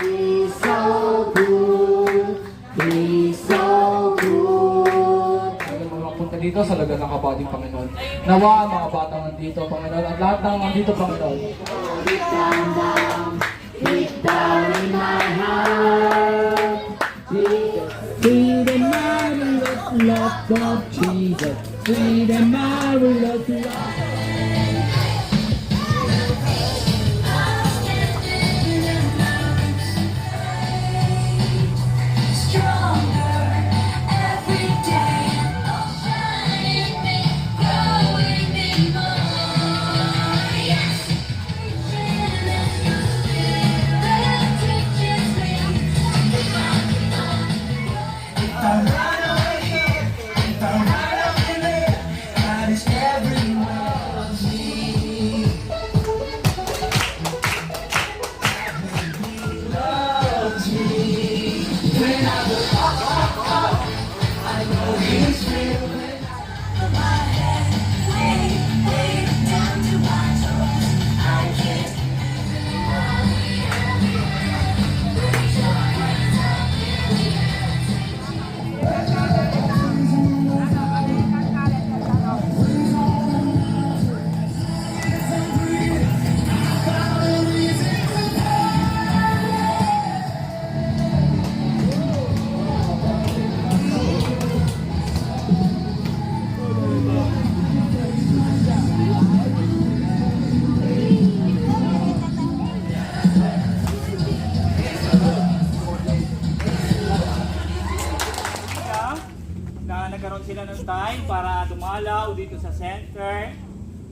He's so good. He's so good. Ang mga punta dito sa laga ng kabating Panginoon. Nawa ang mga batang nandito, Panginoon, at lahat ng nandito, Panginoon. Deep down in my heart, Jesus, sweet and marvelous love of Jesus, sweet and marvelous love. Na nagkaroon sila ng time para dumalaw dito sa center.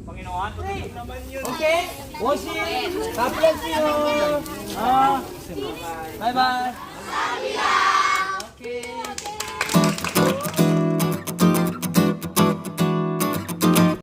Panginoon, pagkakas naman yun. Okay? Worship! God bless you! Bye-bye! Okay.